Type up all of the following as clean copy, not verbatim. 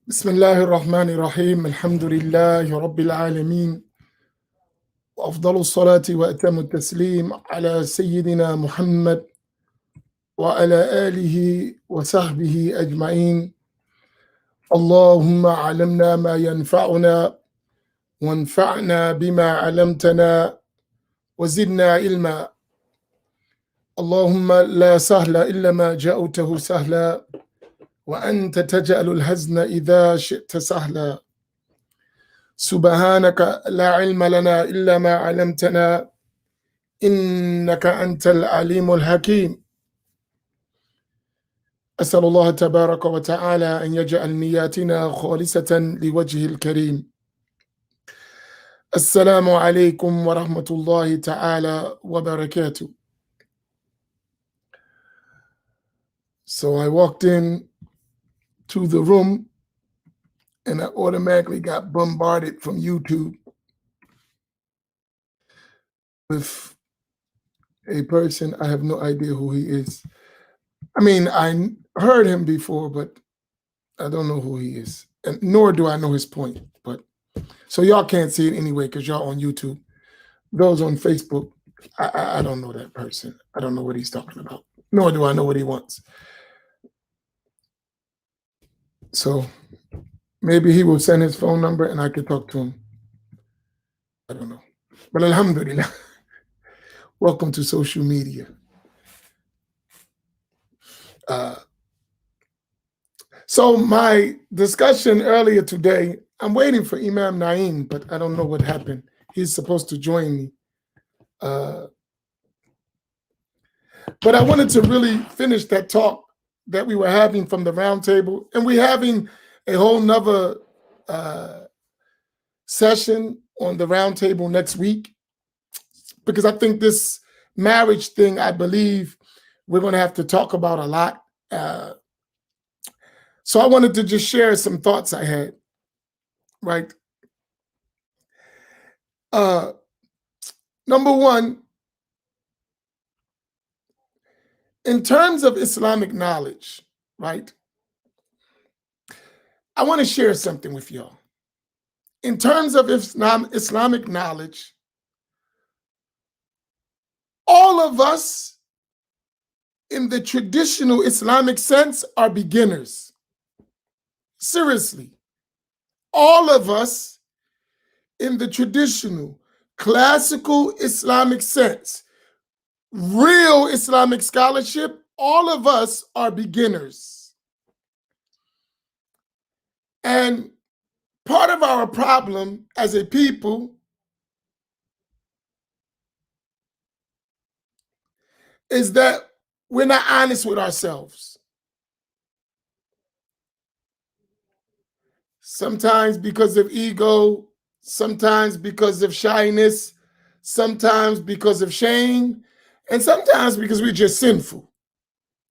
بسم الله الرحمن الرحيم الحمد لله رب العالمين وأفضل الصلاة وأتم التسليم على سيدنا محمد وعلى آله وصحبه أجمعين. اللهم علمنا ما ينفعنا وانفعنا بما علمتنا وزدنا علما. اللهم لا سهل إلا ما جعلته سهلا وأنت تجعل الحزن إذا شئت سهلا. سبحانك لا علم لنا إلا ما علمتنا إنك أنت العليم الحكيم. أسأل الله تبارك وتعالى أن يجعل نياتنا خالصة لوجهه الكريم. السلام عليكم ورحمة الله تعالى وبركاته. So I walked in to the room and I automatically got bombarded from YouTube with a person. I have no idea who he is. I mean, I heard him before, but I don't know who he is, and nor do I know his point. But so y'all can't see it anyway because y'all on YouTube. Those on Facebook, I don't know that person. I don't know what he's talking about, nor do I know what he wants. So maybe he will send his phone number and I can talk to him. I don't know. But alhamdulillah, welcome to social media. So my discussion earlier today, I'm waiting for Imam Amin, but I don't know what happened. He's supposed to join me. But I wanted to really finish that talk that we were having from the round table. And we're having a whole nother session on the round table next week, because I think this marriage thing, I believe we're going to have to talk about a lot. So I wanted to just share some thoughts I had, right? Number one, in terms of Islamic knowledge, right? I want to share something with y'all. In terms of Islamic knowledge, all of us in the traditional Islamic sense are beginners. Seriously. All of us in the traditional classical Islamic sense, real Islamic scholarship, all of us are beginners. And part of our problem as a people is that we're not honest with ourselves. Sometimes because of ego, sometimes because of shyness, sometimes because of shame, and sometimes because we're just sinful.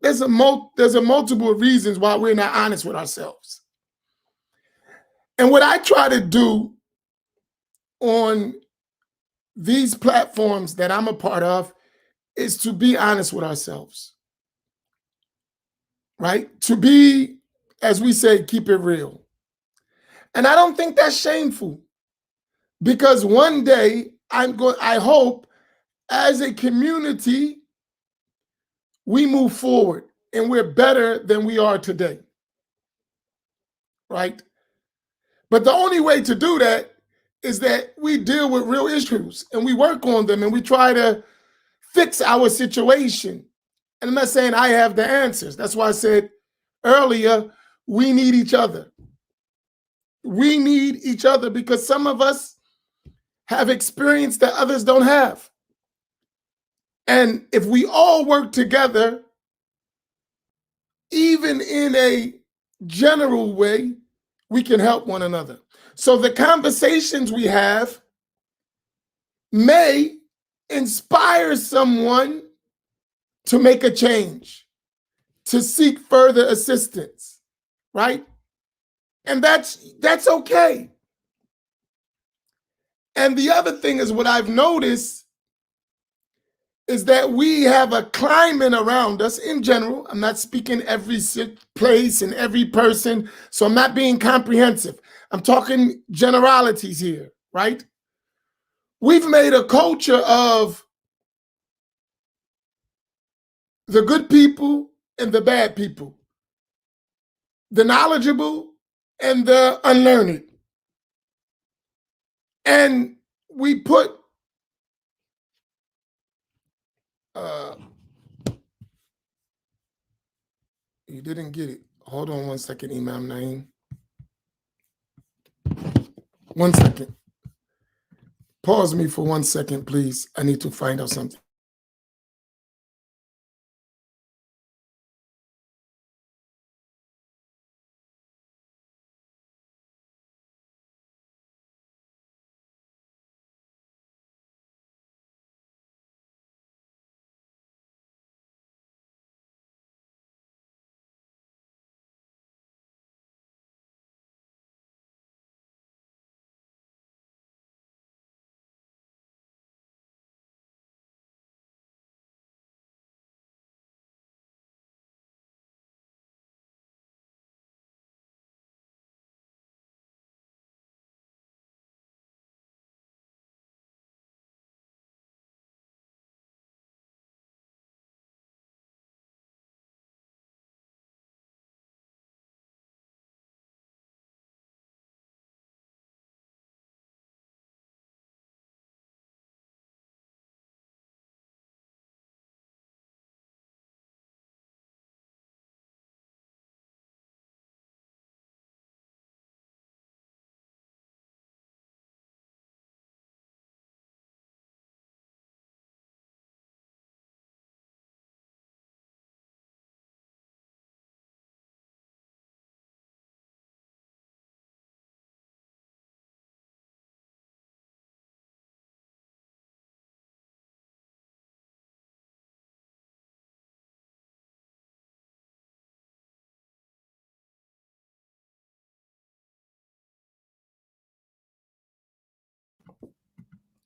There's a multiple reasons why we're not honest with ourselves. And what I try to do on these platforms that I'm a part of is to be honest with ourselves, right? To be, as we say, keep it real. And I don't think that's shameful, because one day I hope as a community, we move forward and we're better than we are today, right? But the only way to do that is that we deal with real issues and we work on them and we try to fix our situation. And I'm not saying I have the answers. That's why I said earlier, we need each other. We need each other because some of us have experience that others don't have. And if we all work together, even in a general way, we can help one another. So the conversations we have may inspire someone to make a change, to seek further assistance, right? And that's okay. And the other thing is, what I've noticed is that we have a climate around us in general. I'm not speaking every place and every person, so I'm not being comprehensive. I'm talking generalities here, right? We've made a culture of the good people and the bad people, the knowledgeable and the unlearned. And we put you didn't get it. Hold on 1 second, Imam Naeem. 1 second. Pause me for 1 second, please. I need to find out something.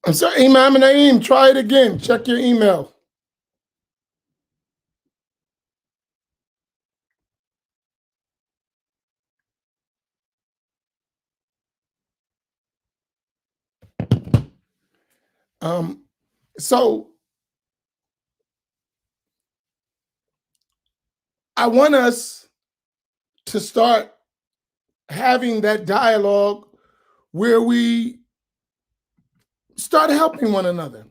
I'm sorry, Imam Naeem, try it again. Check your email. So I want us to start having that dialogue where we start helping one another.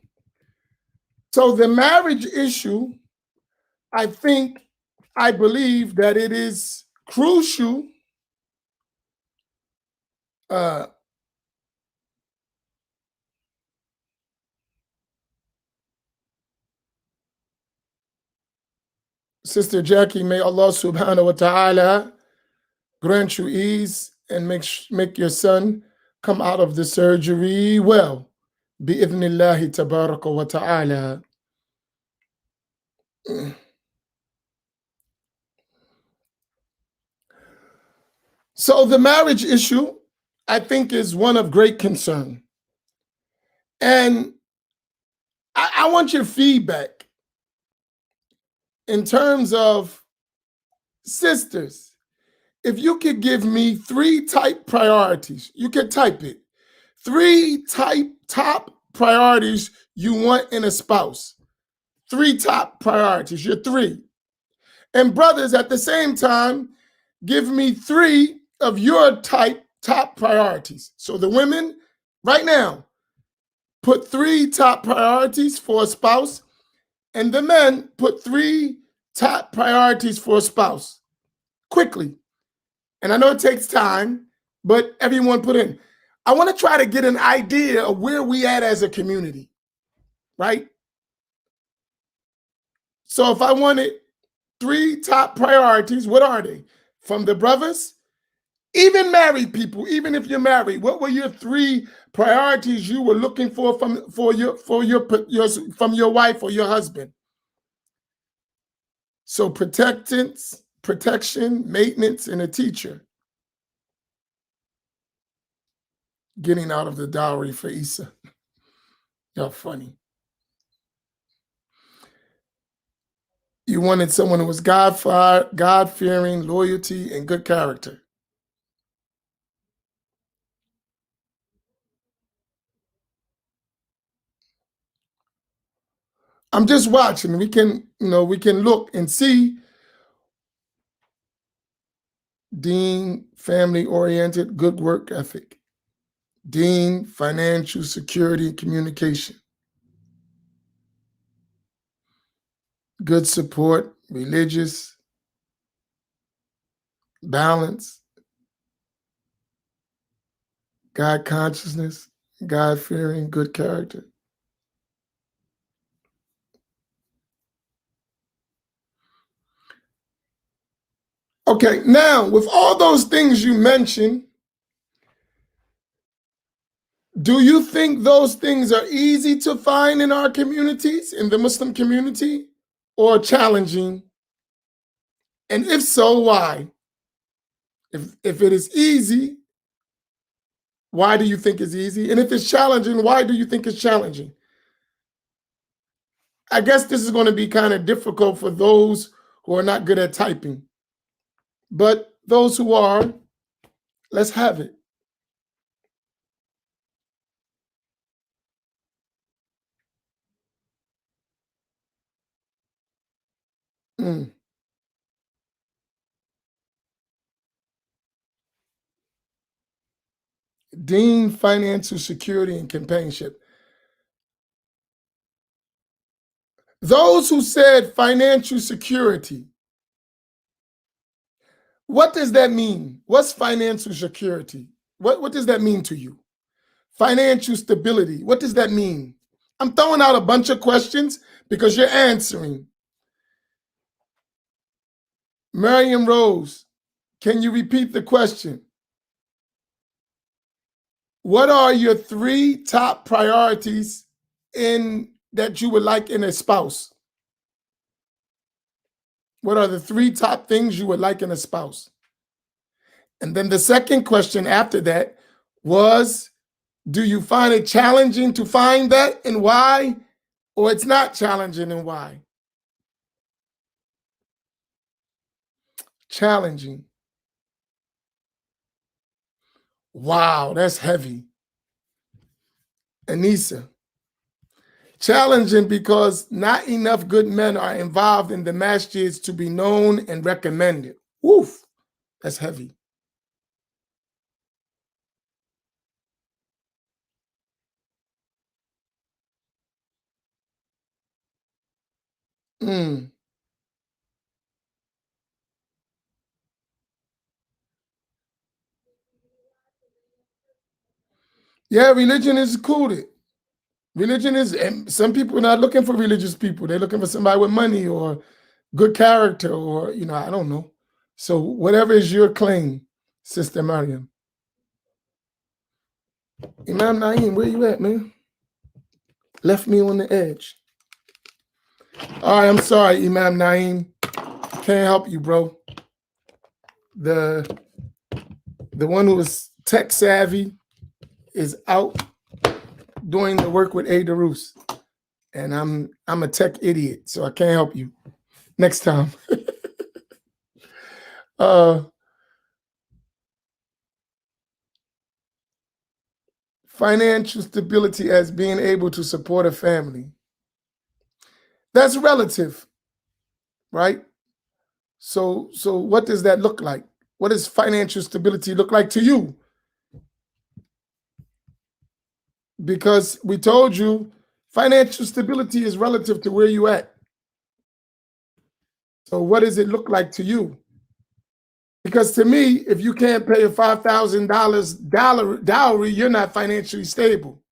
So the marriage issue, I believe that it is crucial Sister Jackie, may Allah subhanahu wa ta'ala grant you ease and make your son come out of the surgery well. Bi-idhnillahi tabaraka wa ta'ala. So the marriage issue, I think, is one of great concern. And I want your feedback in terms of sisters. If you could give me 3 type priorities, you could type it. 3 top priorities you want in a spouse. 3 top priorities, you're 3. And brothers, at the same time, give me 3 of your top priorities. So the women, right now, put 3 top priorities for a spouse, and the men put 3 top priorities for a spouse. Quickly. And I know it takes time, but everyone put in. I want to try to get an idea of where we at as a community, right? So if I wanted 3 top priorities, what are they? From the brothers, even married people, even if you're married, what were your 3 priorities you were looking for from your wife or your husband? So protectance, protection, maintenance, and a teacher. Getting out of the dowry for Isa. Y'all funny. You wanted someone who was God-fearing, loyalty, and good character. I'm just watching. We can look and see. Dean, family-oriented, good work ethic. Dean, financial security and communication. Good support, religious, balance, God consciousness, God-fearing, good character. Okay, now with all those things you mentioned, do you think those things are easy to find in our communities, in the Muslim community, or challenging? And if so, why? If it is easy, why do you think it's easy? And if it's challenging, why do you think it's challenging? I guess this is going to be kind of difficult for those who are not good at typing. But those who are, let's have it. Mm. Dean, financial security, and companionship. Those who said financial security, what does that mean? What's financial security? What does that mean to you? Financial stability, what does that mean? I'm throwing out a bunch of questions because you're answering. Mariam Rose, can you repeat the question? What are your 3 top priorities that you would like in a spouse? What are the 3 top things you would like in a spouse? And then the second question after that was, do you find it challenging to find that and why? Or it's not challenging and why? Challenging. Wow, that's heavy. Anissa. Challenging because not enough good men are involved in the masjids to be known and recommended. Woof, that's heavy. Mm. Yeah, religion is cool. Religion is, and some people are not looking for religious people. They're looking for somebody with money or good character or, I don't know. So whatever is your claim, Sister Mariam. Imam Naeem, where you at, man? Left me on the edge. All right, I'm sorry, Imam Naeem. Can't help you, bro. The one who is tech savvy is out doing the work with A. Darus. And I'm a tech idiot, so I can't help you. Next time. Financial stability as being able to support a family. That's relative, right? So what does that look like? What does financial stability look like to you? Because we told you financial stability is relative to where you at. So what does it look like to you? Because to me, if you can't pay a $5,000 dowry, you're not financially stable.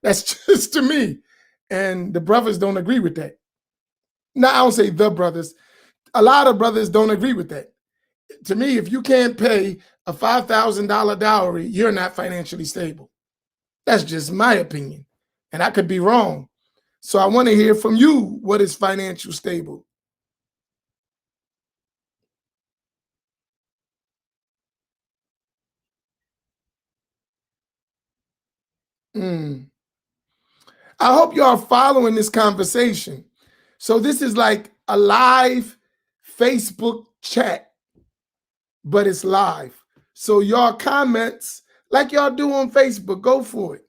That's just to me. And the brothers don't agree with that. Now, I don't say the brothers. A lot of brothers don't agree with that. To me, if you can't pay a $5,000 dowry, you're not financially stable. That's just my opinion. And I could be wrong. So I want to hear from you, what is financial stable? I hope you are following this conversation. So this is like a live Facebook chat, but it's live. So y'all comments like y'all do on Facebook, go for it.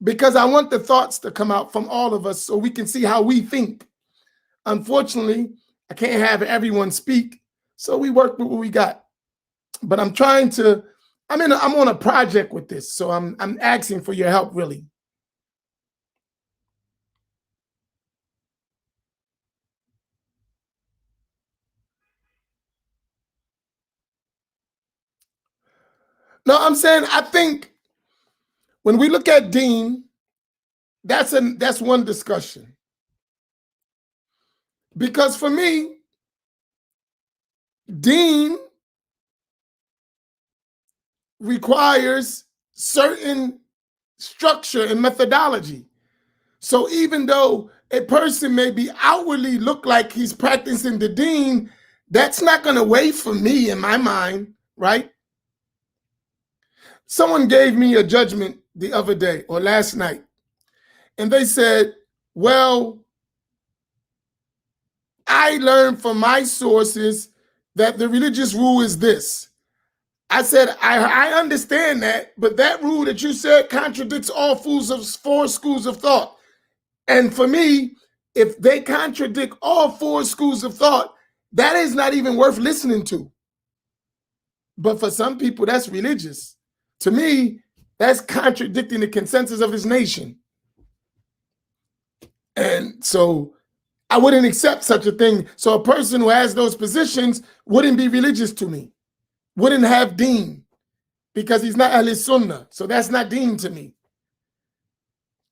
Because I want the thoughts to come out from all of us so we can see how we think. Unfortunately, I can't have everyone speak, so we work with what we got. But I'm trying to, I'm on a project with this, so I'm asking for your help, really. No, I'm saying I think when we look at Dean, that's one discussion. Because for me, Dean requires certain structure and methodology. So even though a person may be outwardly look like he's practicing the Deen, that's not going to wait for me in my mind, right? Someone gave me a judgment the other day or last night, and they said, well, I learned from my sources that the religious rule is this. I said, I understand that, but that rule that you said contradicts all four schools of thought. And for me, if they contradict all four schools of thought, that is not even worth listening to. But for some people, that's religious. To me, that's contradicting the consensus of this nation. And so I wouldn't accept such a thing. So a person who has those positions wouldn't be religious to me, wouldn't have Deen, because he's not Ahl Sunnah. So that's not Deen to me.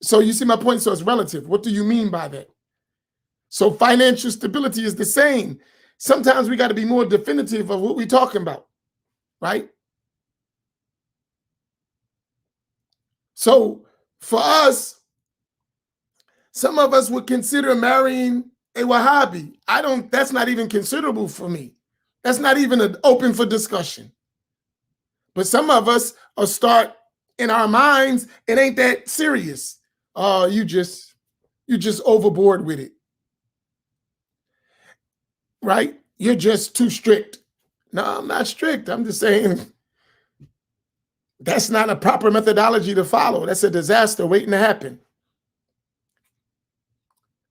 So you see my point? So it's relative. What do you mean by that? So financial stability is the same. Sometimes we got to be more definitive of what we're talking about, right? So for us, some of us would consider marrying a Wahhabi. That's not even considerable for me. That's not even open for discussion. But some of us will start in our minds, it ain't that serious. Oh, you just overboard with it. Right? You're just too strict. No, I'm not strict. I'm just saying that's not a proper methodology to follow. That's a disaster waiting to happen.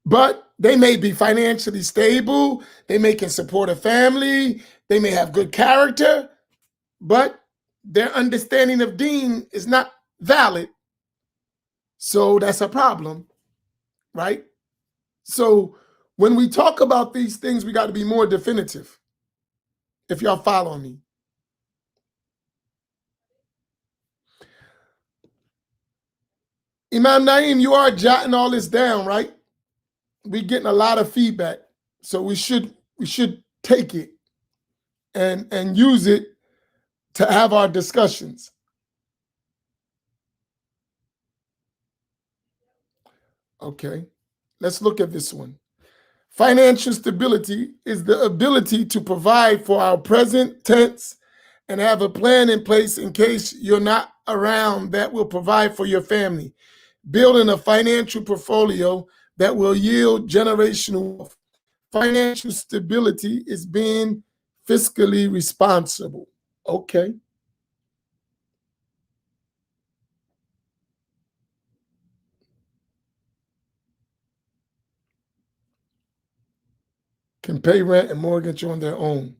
But they may be financially stable. They may can support a family. They may have good character, but their understanding of Deen is not valid. So that's a problem, right? So when we talk about these things, we got to be more definitive, if y'all follow me. Imam Naeem, you are jotting all this down, right? We're getting a lot of feedback. So we should take it and use it to have our discussions. Okay, let's look at this one. Financial stability is the ability to provide for our present tense and have a plan in place in case you're not around that will provide for your family. Building a financial portfolio that will yield generational wealth. Financial stability is being fiscally responsible. Okay. Can pay rent and mortgage on their own.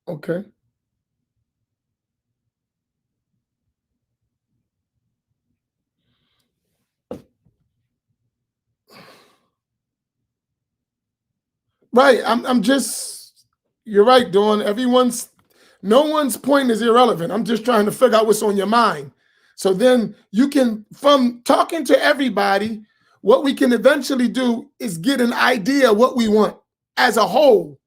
Okay. Right. I'm just, you're right, Dawn. No one's point is irrelevant. I'm just trying to figure out what's on your mind. So then you can, from talking to everybody, what we can eventually do is get an idea of what we want as a whole,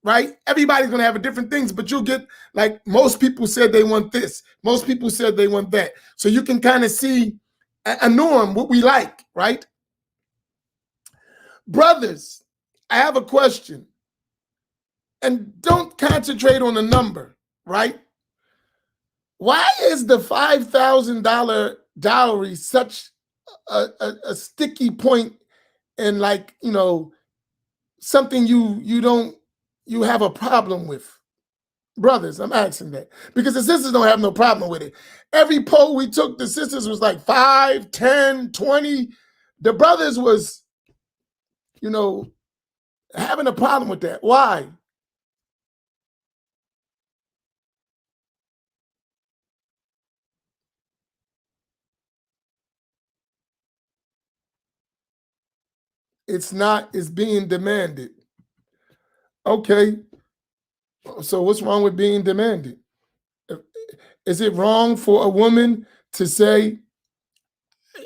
right? Everybody's going to have different things, but you'll get, like, most people said they want this. Most people said they want that. So you can kind of see a norm, what we like, right? Brothers, I have a question. And don't concentrate on the number, right? Why is the $5,000 dowry such a sticky point and like, something you have a problem with? Brothers, I'm asking that because the sisters don't have no problem with it. Every poll we took, the sisters was like 5, 10, 20. The brothers was, having a problem with that. Why? It's being demanded. Okay. So what's wrong with being demanded? Is it wrong for a woman to say,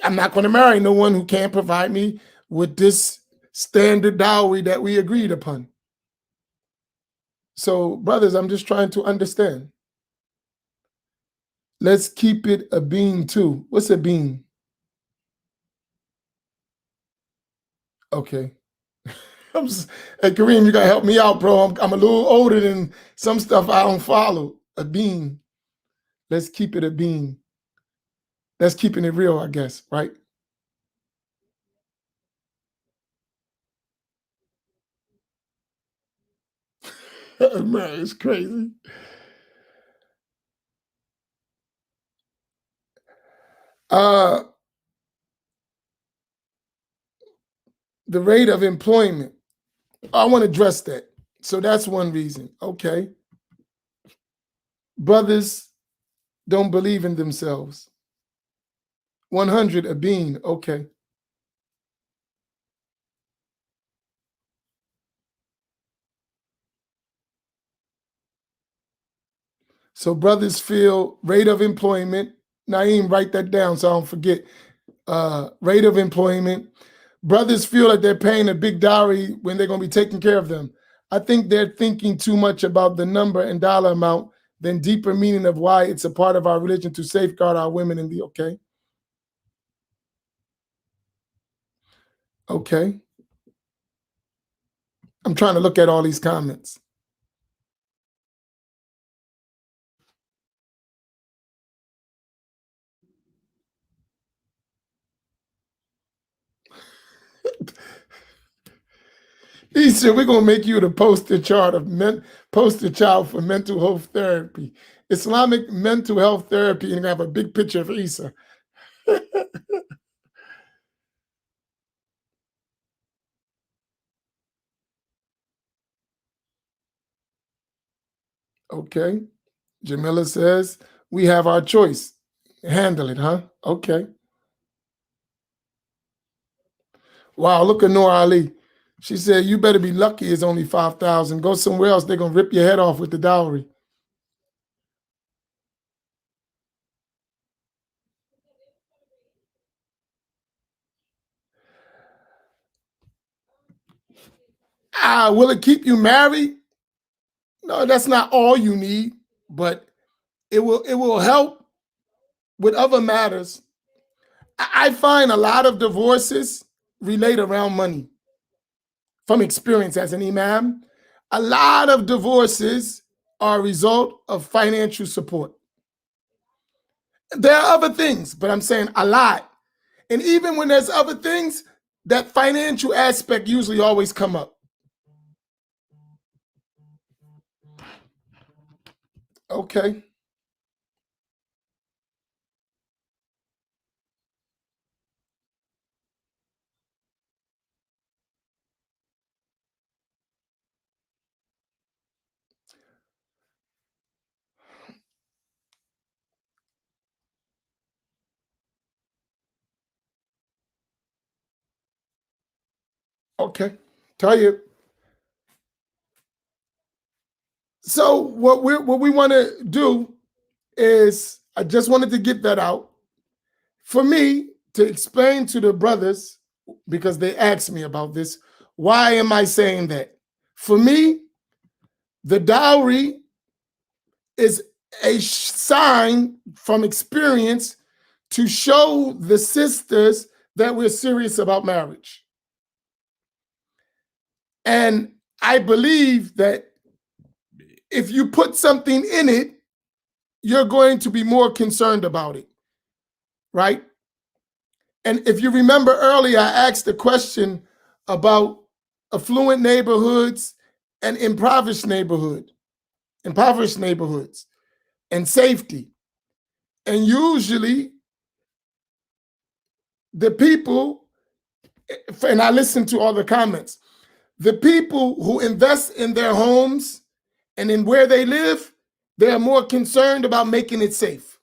I'm not going to marry no one who can't provide me with this standard dowry that we agreed upon? So, brothers, I'm just trying to understand. Let's keep it a bean too. What's a bean? Okay. Hey, Kareem, you gotta help me out, bro. I'm a little older than some stuff I don't follow. A bean. Let's keep it a bean. That's keeping it real, I guess, right? Man, it's crazy. Uh, the rate of employment. I want to address that. So that's one reason. Okay. Brothers don't believe in themselves. 100 a bean. Okay. So brothers feel rate of employment. Naeem, write that down so I don't forget. Rate of employment. Brothers feel that they're paying a big dowry when they're going to be taking care of them. I think they're thinking too much about the number and dollar amount than deeper meaning of why it's a part of our religion to safeguard our women in the okay. Okay. I'm trying to look at all these comments. He said, we're going to make you the poster child for mental health therapy. Islamic mental health therapy, and have a big picture of Isa. Okay. Jamila says, we have our choice. Handle it, huh? Okay. Wow, look at Noor Ali. She said, you better be lucky it's only 5,000. Go somewhere else. They're going to rip your head off with the dowry. Will it keep you married? No, that's not all you need, but it will help with other matters. I find a lot of divorces relate around money. From experience as an imam, a lot of divorces are a result of financial support. There are other things, but I'm saying a lot. And even when there's other things, that financial aspect usually always come up. Okay. Okay. Tell you. So what we want to do is, I just wanted to get that out. For me to explain to the brothers, because they asked me about this, why am I saying that? For me, the dowry is a sign from experience to show the sisters that we're serious about marriage. And I believe that if you put something in it, you're going to be more concerned about it, right? And if you remember earlier, I asked a question about affluent neighborhoods and impoverished neighborhoods and safety. And usually the people, and I listened to all the comments, the people who invest in their homes and in where they live, they're more concerned about making it safe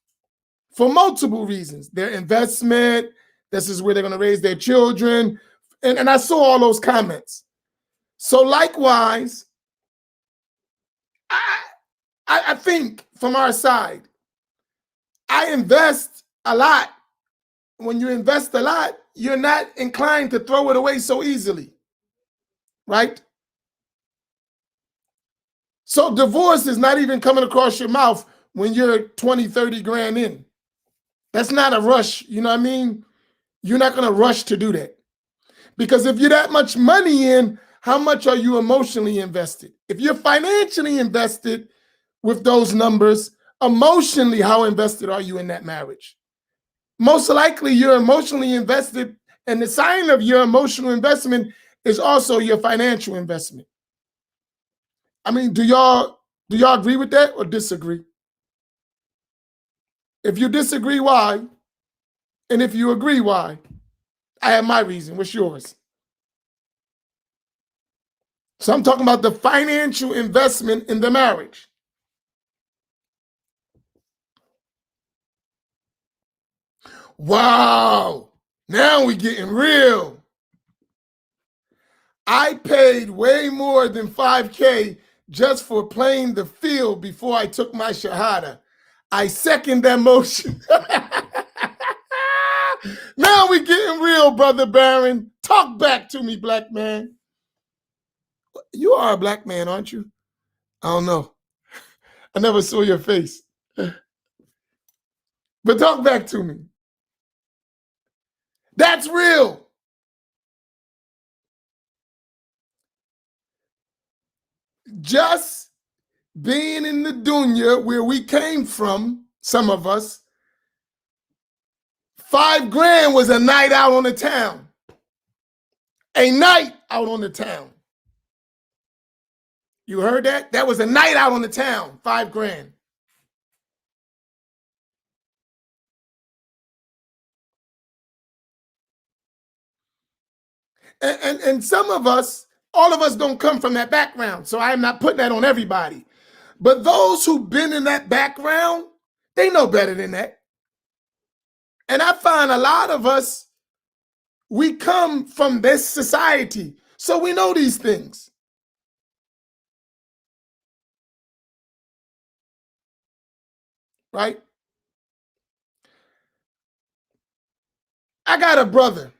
for multiple reasons. Their investment, this is where they're going to raise their children. And I saw all those comments. So likewise, I think from our side, I invest a lot. When you invest a lot, you're not inclined to throw it away so easily, right? So divorce is not even coming across your mouth when you're 20, 30 grand in. That's not a rush, you know what I mean? You're not going to rush to do that. Because if you're that much money in, how much are you emotionally invested? If you're financially invested with those numbers, emotionally, how invested are you in that marriage? Most likely you're emotionally invested, and the sign of your emotional investment is also your financial investment. I mean, do y'all agree with that or disagree? If you disagree, why? And if you agree, why? I have my reason. What's yours? So I'm talking about the financial investment in the marriage. Wow. Now we're getting real. I paid way more than 5K just for playing the field before I took my Shahada. I second that motion. Now we're getting real, Brother Barron. Talk back to me, black man. You are a black man, aren't you? I don't know. I never saw your face. But talk back to me. That's real. Just being in the dunya where we came from, some of us, 5 grand was a night out on the town. A night out on the town. You heard that? That was a night out on the town, 5 grand. And some of us, all of us don't come from that background. So I'm not putting that on everybody. But those who've been in that background, they know better than that. And I find a lot of us, we come from this society. So we know these things. Right? I got a brother.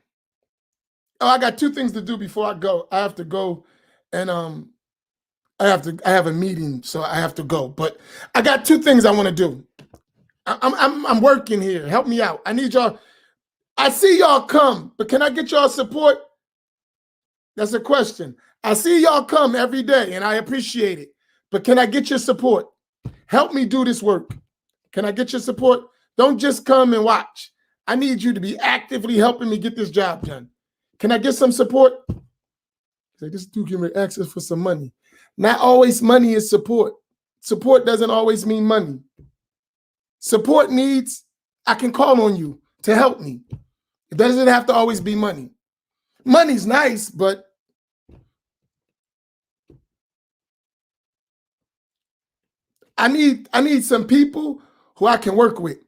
Oh, I got 2 things to do before I go. I have to go and I have a meeting, so I have to go. But I got 2 things I want to do. I'm working here. Help me out. I need y'all. I see y'all come, but can I get y'all support? That's a question. I see y'all come every day, and I appreciate it. But can I get your support? Help me do this work. Can I get your support? Don't just come and watch. I need you to be actively helping me get this job done. Can I get some support? Say, this dude give me access for some money. Not always money is support. Support doesn't always mean money. Support needs, I can call on you to help me. It doesn't have to always be money. Money's nice, but I need some people who I can work with.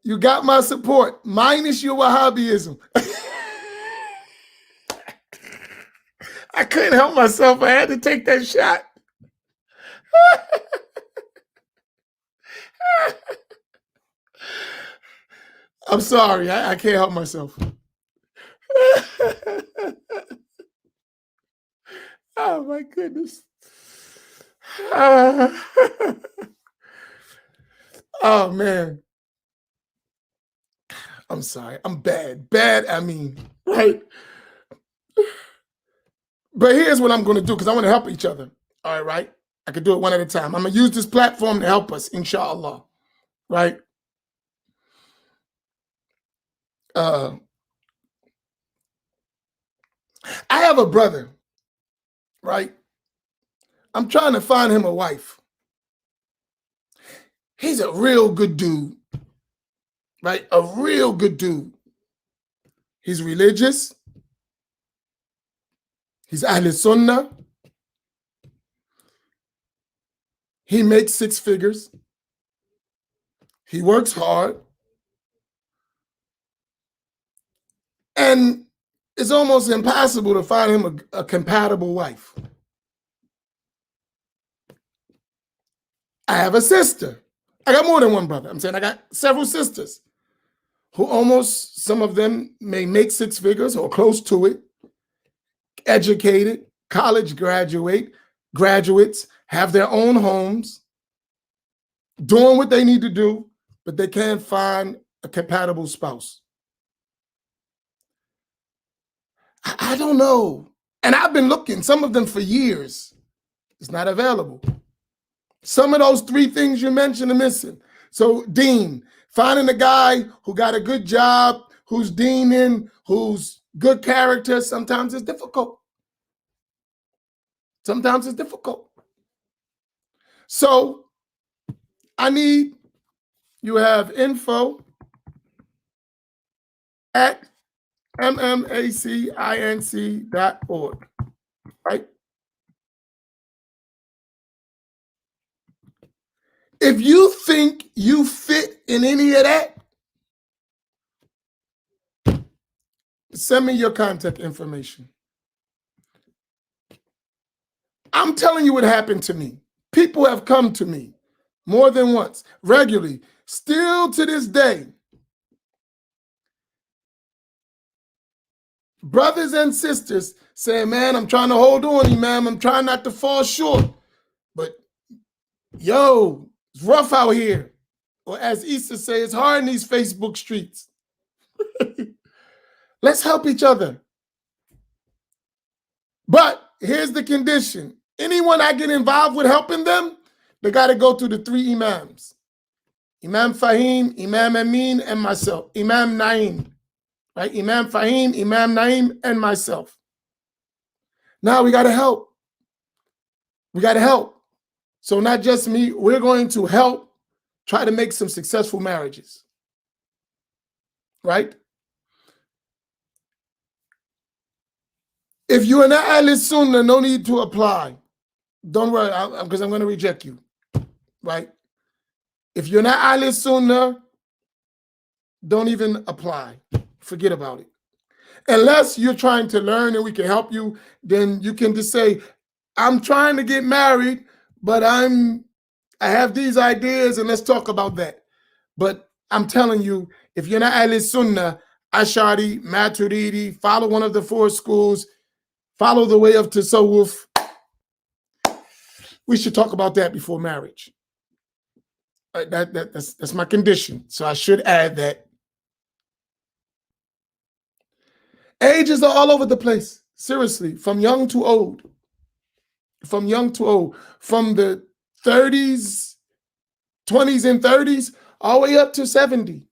You got my support, minus your Wahhabism. I couldn't help myself. I had to take that shot. I'm sorry. I can't help myself. Oh, my goodness. Oh, man. I'm sorry. I'm bad. I mean, right? But here's what I'm going to do, because I want to help each other. All right? I can do it one at a time. I'm going to use this platform to help us, inshallah. Right? I have a brother, right? I'm trying to find him a wife. He's a real good dude, right? A real good dude. He's religious. He's Ahl Sunnah. He makes 6 figures. He works hard. And it's almost impossible to find him a compatible wife. I have a sister. I got more than one brother. I'm saying I got several sisters who almost, some of them may make 6 figures or close to it, educated, college graduates, have their own homes, doing what they need to do, but they can't find a compatible spouse. I don't know. And I've been looking, some of them for years. It's not available. Some of those 3 things you mentioned are missing. So Dean, finding a guy who got a good job, who's deaning, who's good character, sometimes it's difficult. Sometimes it's difficult. So I need, you have info at MMACINC.org, right? If you think you fit in any of that, send me your contact information. I'm telling you what happened to me. People have come to me more than once, regularly, still to this day. Brothers and sisters saying, man, I'm trying to hold on, Imam. I'm trying not to fall short. But, yo, it's rough out here. Or as Issa say, it's hard in these Facebook streets. Let's help each other. But here's the condition. Anyone I get involved with helping them, they got to go through the 3 Imams. Imam Fahim, Imam Amin, and myself. Imam Naim. Right? Imam Fahim, Imam Naim, and myself. Now we got to help. We got to help. So not just me, we're going to help try to make some successful marriages. Right? If you are not Ahl Sunnah, no need to apply. Don't worry, because I'm going to reject you. Right? If you're not Ahl Sunnah, don't even apply. Forget about it. Unless you're trying to learn and we can help you, then you can just say, I'm trying to get married, but I have these ideas and let's talk about that. But I'm telling you, if you're not Ahl Sunnah, Ash'ari, Maturidi, follow one of the 4 schools, follow the way of Tasawwuf, we should talk about that before marriage. That's my condition. So I should add that. Ages are all over the place, seriously, from young to old. From young to old. From the 30s, 20s and 30s, all the way up to 70.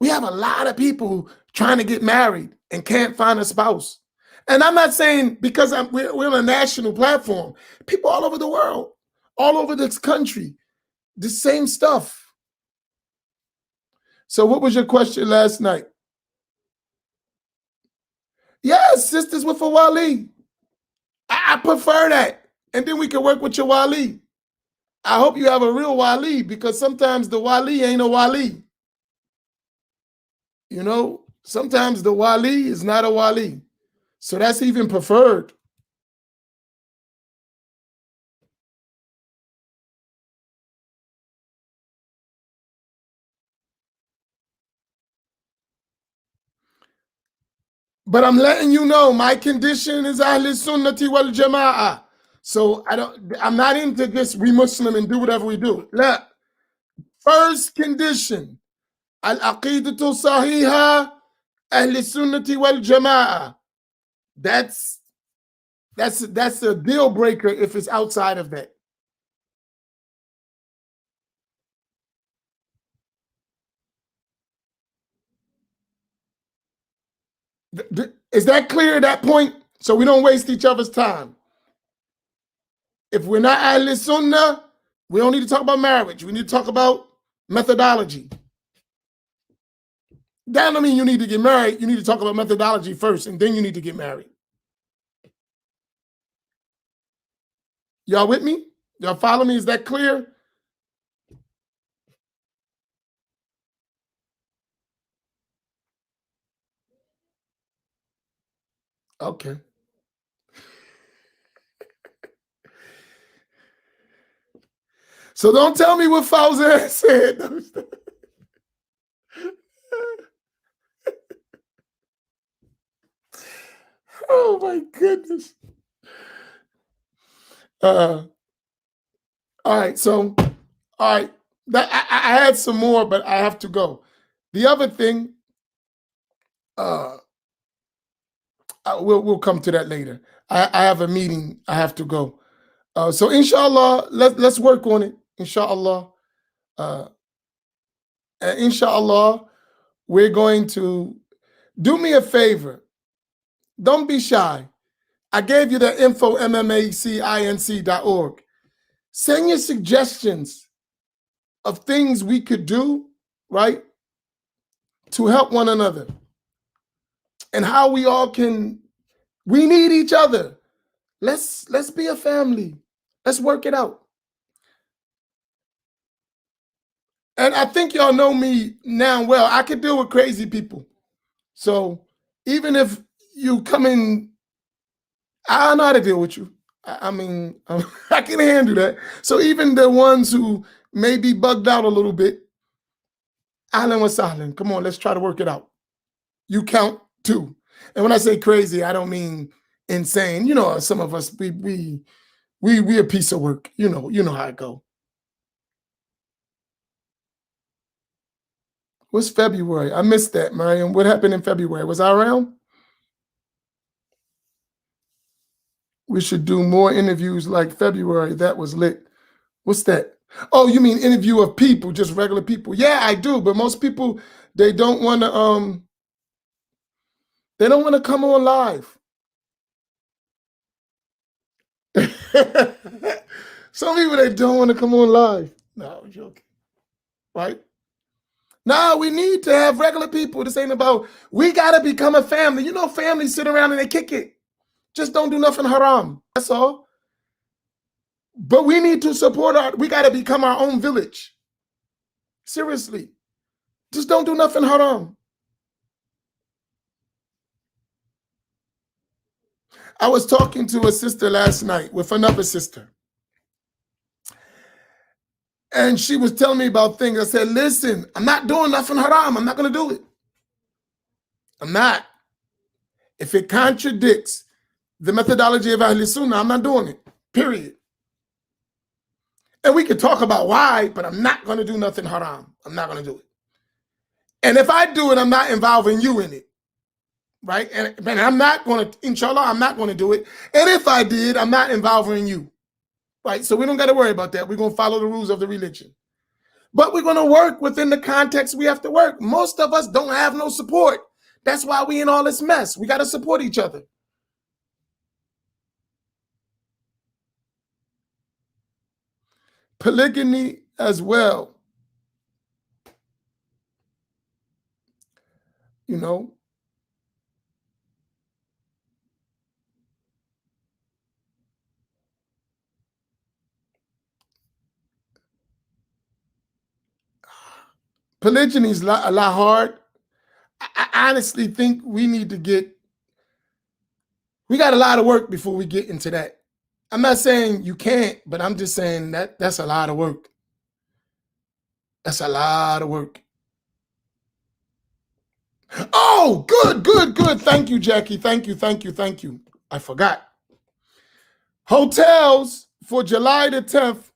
We have a lot of people trying to get married and can't find a spouse. And I'm not saying because we're on a national platform. People all over the world, all over this country, the same stuff. So what was your question last night? Yes, sisters with a wali. I prefer that. And then we can work with your wali. I hope you have a real wali, because sometimes the wali ain't a wali. You know, sometimes the wali is not a wali. So that's even preferred. But I'm letting you know my condition is Ahl Sunnati wal Jama'ah. So I'm not into this, we Muslim and do whatever we do. Look, first condition, al-aqidatu sahiha, Ahl Sunnati wal Jama'ah. That's a deal breaker if it's outside of that. Is that clear at that point? So we don't waste each other's time. If we're not Ahl Sunnah, we don't need to talk about marriage. We need to talk about methodology. That don't mean you need to get married. You need to talk about methodology first, and then you need to get married. Y'all with me? Y'all follow me? Is that clear? Okay. So don't tell me what Fawzan said. Oh my goodness. All right. So, all right. I had some more, but I have to go. The other thing, we'll come to that later. I have a meeting. I have to go. So inshallah, let's work on it. Inshallah. And inshallah, we're going to do me a favor. Don't be shy. I gave you the info, MMACINC.org. Send your suggestions of things we could do, right, to help one another. And how we all can, we need each other. Let's be a family. Let's work it out. And I think y'all know me now well. I can deal with crazy people. So even if you come in, I know how to deal with you. I mean, I can handle that. So even the ones who may be bugged out a little bit, ahlan wa sahlan. Come on, let's try to work it out. You count too. And when I say crazy, I don't mean insane. You know, some of us we a piece of work. You know how it go. What's February? I missed that, Mariam. What happened in February? Was I around? We should do more interviews like February. That was lit. What's that? Oh, you mean interview of people, just regular people? Yeah, I do. But most people, they don't want to come on live. Some people, they don't want to come on live. No, I'm joking. Right? No, we need to have regular people. This ain't about, we got to become a family. You know, families sit around and they kick it. Just don't do nothing haram. That's all. But we need to support we got to become our own village. Seriously. Just don't do nothing haram. I was talking to a sister last night with another sister. And she was telling me about things. I said, listen, I'm not doing nothing haram. I'm not going to do it. I'm not. If it contradicts the methodology of Ahl Sunnah, I'm not doing it. Period. And we could talk about why, but I'm not going to do nothing haram. I'm not going to do it. And if I do it, I'm not involving you in it. Right? And I'm not going to, inshallah, I'm not going to do it. And if I did, I'm not involving you. Right? So we don't got to worry about that. We're going to follow the rules of the religion. But we're going to work within the context we have to work. Most of us don't have no support. That's why we in all this mess. We got to support each other. Polygamy as well. You know, polygyny is a lot hard. I honestly think we need to we got a lot of work before we get into that. I'm not saying you can't, but I'm just saying that's a lot of work. That's a lot of work. Oh, good. Thank you, Jackie. Thank you. I forgot. Hotels for July the 10th.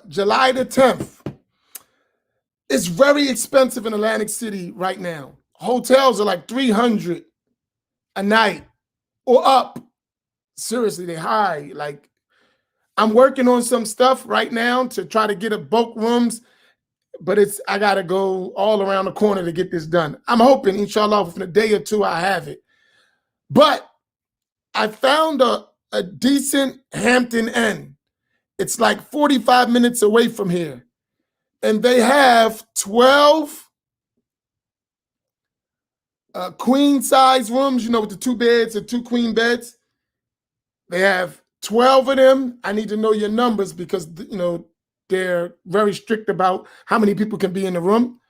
July the 10th. It's very expensive in Atlantic City right now. Hotels are like $300 a night or up. Seriously, they're high. Like, I'm working on some stuff right now to try to get a bulk rooms, but I got to go all around the corner to get this done. I'm hoping, inshallah, within a day or two, I have it. But I found a decent Hampton Inn. It's like 45 minutes away from here. And they have 12 queen size rooms, with the 2 beds and 2 queen beds. They have 12 of them. I need to know your numbers because, they're very strict about how many people can be in the room.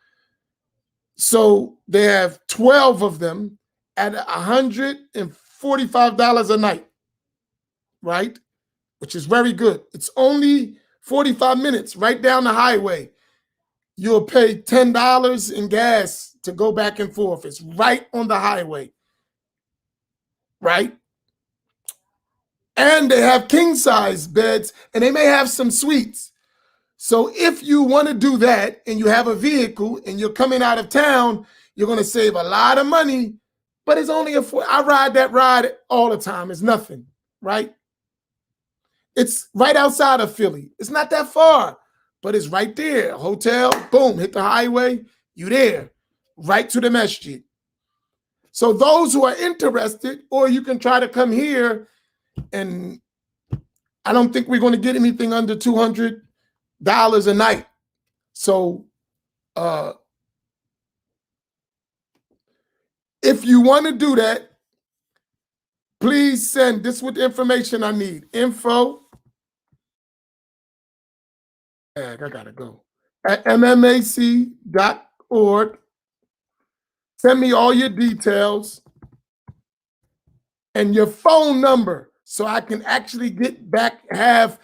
So they have 12 of them at $145 a night, right? Which is very good. It's only 45 minutes right down the highway. You'll pay $10 in gas to go back and forth. It's right on the highway, right? And they have king size beds, and they may have some suites. So if you want to do that and you have a vehicle and you're coming out of town, you're going to save a lot of money, but it's only I ride that ride all the time. It's nothing, right? It's right outside of Philly. It's not that far, but it's right there. Hotel, boom, hit the highway, you there, right to the Masjid. So those who are interested, or you can try to come here, and I don't think we're going to get anything under $200 a night. So if you want to do that, please send this with the information I need. Info. I gotta go. At MMAC.org. Send me all your details and your phone number so I can actually have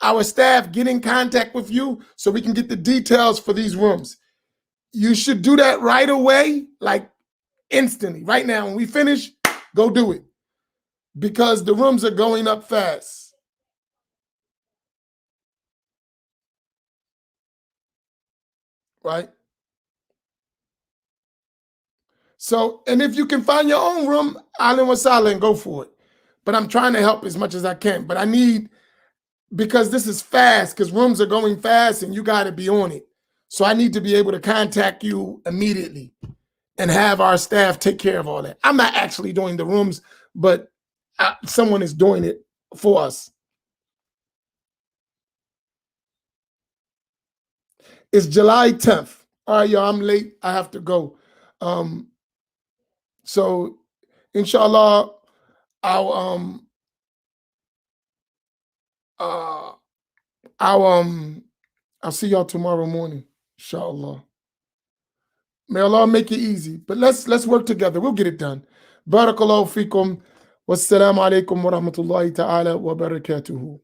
our staff get in contact with you so we can get the details for these rooms. You should do that right away, like instantly. Right now, when we finish, go do it because the rooms are going up fast. Right? So, and if you can find your own room, Ahlan wa sahlan, go for it. But I'm trying to help as much as I can. But I need, because this is fast, because rooms are going fast and you got to be on it. So I need to be able to contact you immediately and have our staff take care of all that. I'm not actually doing the rooms, but someone is doing it for us. It's July 10th. All right, y'all, I'm late. I have to go. So, inshallah, I'll see y'all tomorrow morning, inshallah. May Allah make it easy, but let's work together. We'll get it done. Barakallahu fikum. Wassalamu alaikum wa rahmatullahi ta'ala wa barakatuhu.